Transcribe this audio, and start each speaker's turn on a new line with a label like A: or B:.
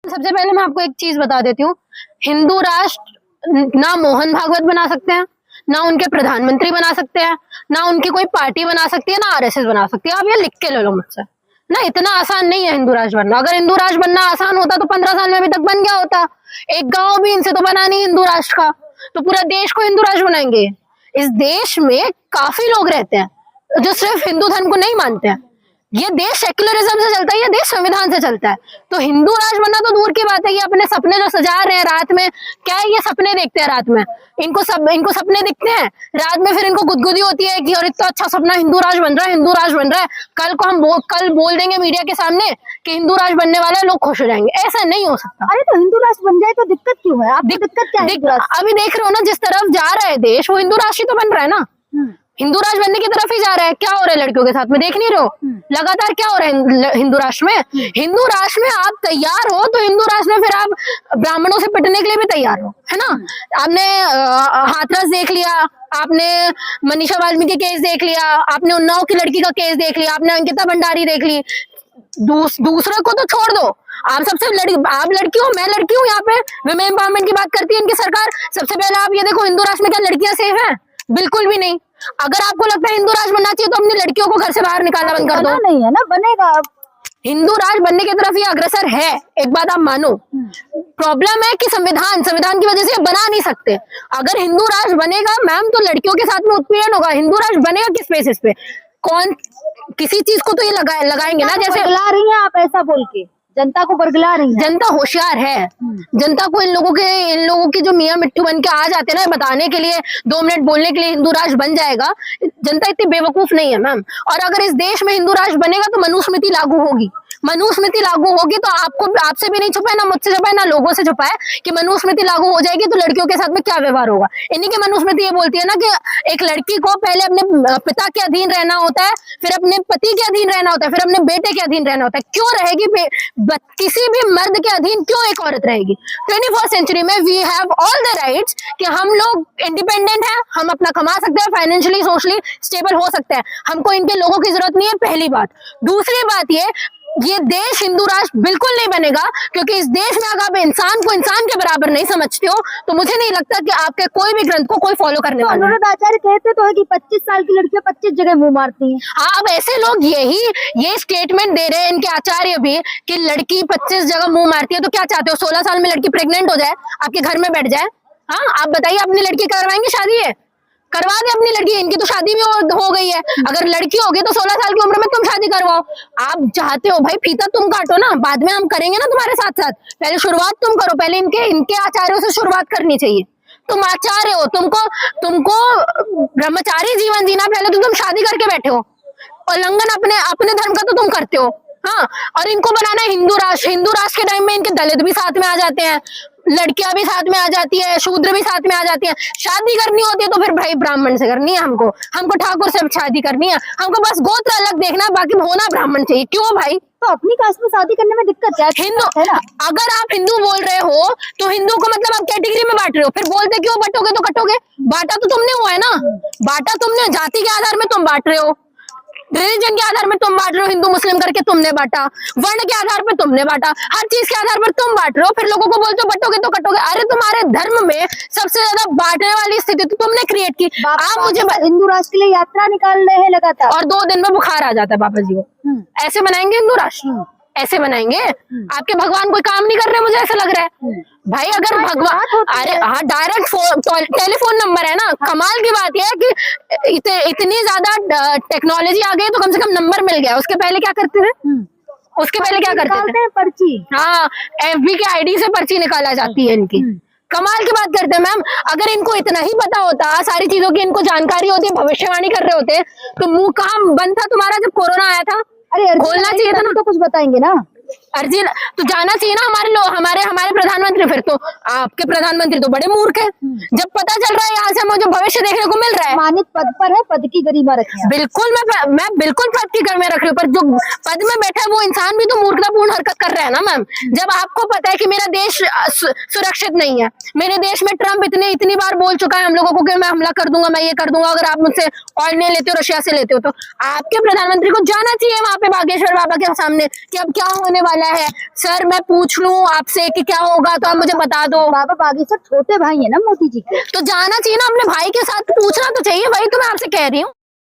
A: सबसे पहले मैं आपको एक चीज बता देती हूँ, हिंदू राष्ट्र ना मोहन भागवत बना सकते हैं, ना उनके प्रधानमंत्री बना सकते हैं, ना उनकी कोई पार्टी बना सकती है, ना आरएसएस बना सकती है। आप ये लिख के ले लो मुझसे ना, इतना आसान नहीं है हिंदू राष्ट्र बनना। अगर हिंदू राष्ट्र बनना आसान होता तो 15 साल में अभी तक बन गया होता। एक गांव भी इनसे तो बना नहीं हिंदू राष्ट्र का, तो पूरा देश को हिंदू राष्ट्र बनाएंगे। इस देश में काफी लोग रहते हैं जो सिर्फ हिंदू धर्म को नहीं मानते हैं। ये देश सेक्युलरिज्म से चलता है, ये देश संविधान से चलता है। तो हिंदू राष्ट्र बनना तो दूर की बात है। ये अपने सपने जो सजा रहे हैं रात में, क्या है, ये सपने देखते हैं रात में, इनको सपने दिखते हैं रात में, फिर इनको गुदगुदी होती है कि और इतना अच्छा सपना, हिंदू राष्ट्र बन रहा है, हिंदू राष्ट्र बन रहा है। कल को हम कल बोल देंगे मीडिया के सामने कि हिंदू राष्ट्र बनने वाला है, लोग खुश हो जाएंगे। ऐसा नहीं हो सकता।
B: अरे तो हिंदू राष्ट्र बन जाए तो दिक्कत क्यों है? आप दिक्कत क्या है?
A: अभी देख रहे हो ना, जिस तरफ जा रहा है देश, वो हिंदू राष्ट्र ही तो बन रहा है ना। हिंदू राष्ट्र बनने की तरफ ही जा रहा है। क्या हो रहा है लड़कियों के साथ में, देख नहीं रहे हो लगातार क्या हो रहा है हिंदू राष्ट्र में? हिंदू राष्ट्र में आप तैयार हो तो हिंदू राष्ट्र में फिर आप ब्राह्मणों से पिटने के लिए भी तैयार हो, है ना। आपने हाथरस देख लिया, आपने मनीषा वाल्मीकि केस देख लिया, आपने उन्नाव की लड़की का केस देख लिया, आपने अंकिता भंडारी देख ली। दूसरे को तो छोड़ दो, आप सबसे आप लड़की हो, मैं लड़की हूँ, यहाँ पे विमेन एम्पावरमेंट की बात करती है इनकी सरकार। सबसे पहले आप ये देखो, हिंदू राष्ट्र में क्या लड़कियां सेफ है? बिल्कुल भी नहीं। अगर आपको लगता है हिंदू राष्ट्र बनना चाहिए तो अपनी लड़कियों को घर से बाहर निकालना बंद कर दो।
B: नहीं है ना, बनेगा।
A: हिंदू राष्ट्र बनने की तरफ ये अग्रसर है, एक बात आप मानो। प्रॉब्लम है कि संविधान की वजह से बना नहीं सकते। अगर हिंदू राष्ट्र बनेगा मैम, तो लड़कियों के साथ में उत्पीड़न होगा। हिंदू राष्ट्र बनेगा किस बेसिस पे? कौन किसी चीज को तो ये लगाएंगे ना, जैसे
B: बरगला रही है आप ऐसा बोल के, जनता को बरगला रही है।
A: जनता होशियार है। जनता को इन लोगों के जो मियां मिट्टू बन के आ जाते हैं ना बताने के लिए, 2 मिनट बोलने के लिए हिंदू राष्ट्र बन जाएगा, जनता इतनी बेवकूफ नहीं है मैम। और अगर इस देश में हिंदू राष्ट्र बनेगा तो मनुस्मृति लागू होगी। मनुस्मृति लागू होगी तो आपसे भी नहीं छुपाए, ना मुझसे छुपाए, ना लोगों से छुपाए कि मनुस्मृति लागू हो जाएगी तो लड़कियों के साथ में क्या व्यवहार होगा। इन्हीं की मनुस्मृति ये बोलती है ना कि एक लड़की को पहले अपने पिता के अधीन रहना होता है, फिर अपने पति के अधीन रहना होता है, फिर अपने बेटे के अधीन रहना होता है। क्यों रहेगी किसी भी मर्द के अधीन, क्यों एक औरत रहेगी? 21st सेंचुरी में we have all the rights कि हम लोग इंडिपेंडेंट हैं, हम अपना कमा सकते हैं, फाइनेंशियली सोशली स्टेबल हो सकते हैं, हमको इनके लोगों की जरूरत नहीं है। पहली बात। दूसरी बात, ये देश हिंदू राष्ट्र बिल्कुल नहीं बनेगा, क्योंकि इस देश में अगर आप इंसान को इंसान के बराबर नहीं समझते हो तो मुझे नहीं लगता कि आपके कोई भी ग्रंथ को कोई फॉलो करने वाला है।
B: अनुराग आचार्य कहते तो है कि 25 साल की लड़कियां 25 जगह मुंह मारती हैं।
A: हाँ, अब ऐसे लोग ये स्टेटमेंट दे रहे हैं, इनके आचार्य भी, कि लड़की 25 जगह मुंह मारती है। तो क्या चाहते हो, 16 साल में लड़की प्रेग्नेंट हो जाए, आपके घर में बैठ जाए? हाँ, आप बताइए, अपनी लड़की करवाएंगे शादी? है करवा दे अपनी लड़की, इनकी तो शादी भी हो गई है। अगर लड़की होगी तो 16 साल की उम्र में तुम शादी करवाओ। आप चाहते हो भाई, फीता तुम काटो ना, बाद में हम करेंगे ना तुम्हारे साथ साथ, पहले शुरुआत तुम करो। पहले इनके आचार्यों से शुरुआत करनी चाहिए। तुम आचार्य हो, तुमको ब्रह्मचारी जीवन जीना, पहले तो तुम शादी करके बैठे हो। उल्लंघन अपने धर्म का तो तुम करते हो। हाँ, और इनको बनाना है हिंदू राष्ट्र। हिंदू राष्ट्र के टाइम में इनके दलित भी साथ में आ जाते हैं, लड़कियां भी साथ में आ जाती है, शूद्र भी साथ में आ जाती है। शादी करनी होती है तो फिर भाई ब्राह्मण से करनी है, हमको ठाकुर से शादी करनी है, हमको बस गोत्र अलग देखना है, बाकी होना ब्राह्मण चाहिए। क्यों भाई?
B: तो अपनी कास्ट में शादी करने में दिक्कत क्या है?
A: हिंदू
B: है ना?
A: अगर आप हिंदू बोल रहे हो तो हिंदू को मतलब आप कैटेगरी में बांट रहे हो, फिर बोलते क्यों बटोगे तो कटोगे? बांटा तो तुमने हुआ है ना, बांटा तुमने, जाति के आधार में तुम बांट रहे हो, रिलीजन के आधार में तुम बांट रहे हो, हिंदू मुस्लिम करके तुमने बांटा, वर्ण के आधार पर तुमने बांटा, हर चीज के आधार पर तुम बांट रहे हो, फिर लोगों को बोलते हो बटोगे तो कटोगे। अरे तुम्हारे धर्म में सबसे ज्यादा बांटने वाली स्थिति तो तुमने क्रिएट की। आप मुझे
B: हिंदू राष्ट्र के लिए यात्रा निकाल रहे हैं लगातार,
A: और 2 दिन में बुखार आ जाता है पापा जी को। ऐसे बनाएंगे हिंदू राष्ट्र? ऐसे बनाएंगे? आपके भगवान कोई काम नहीं कर रहे, मुझे ऐसा लग रहा है भाई। अगर भगवान, अरे हाँ, डायरेक्ट टेलीफोन नंबर है ना। कमाल की बात यह है कि इतनी ज्यादा टेक्नोलॉजी आ गई तो कम से कम नंबर मिल गया। उसके पहले क्या करते थे? उसके पहले क्या करते थे?
B: पर्ची।
A: हाँ, FB के ID से पर्ची निकाला जाती है इनकी। कमाल की बात करते हैं मैम। अगर इनको इतना ही पता होता, सारी चीजों की इनको जानकारी होती, भविष्यवाणी कर रहे होते, तो मुंह कहाँ बंद था तुम्हारा जब कोरोना आया था?
B: अरे
A: खोलना चाहिए था ना,
B: तो कुछ बताएंगे ना।
A: अर्जी तो जाना चाहिए ना हमारे लोग, हमारे प्रधानमंत्री। फिर तो आपके प्रधानमंत्री तो बड़े मूर्ख है, जब पता चल रहा है यहाँ से हमें जो भविष्य देखने को मिल रहा है।
B: मानित पद पर है, पद की गरिमा रखें।
A: बिल्कुल, मैं बिल्कुल पद की गरिमा रख रही हूँ, पर जो पद में बैठा है वो इंसान भी तो मूर्खतापूर्ण हरकत कर रहा है ना मैम। जब आपको पता है कि मेरा देश सुरक्षित नहीं है, मेरे देश में ट्रम्प इतनी बार बोल चुका है हम लोगों को कि मैं हमला कर दूंगा, मैं ये कर दूंगा अगर आप मुझसे ऑयल नहीं लेते हो, रशिया से लेते हो, तो आपके प्रधानमंत्री को जाना चाहिए वहां पे बागेश्वर बाबा के सामने कि अब क्या होने वाला है। सर मैं पूछ लूं आपसे कि क्या होगा तो आप मुझे बता दो।
B: बाबा बागेश्वर छोटे भाई है ना मोदी जी के।
A: तो जाना चाहिए ना अपने भाई के साथ, पूछना तो चाहिए, वही तो मैं आपसे कह रही हूँ।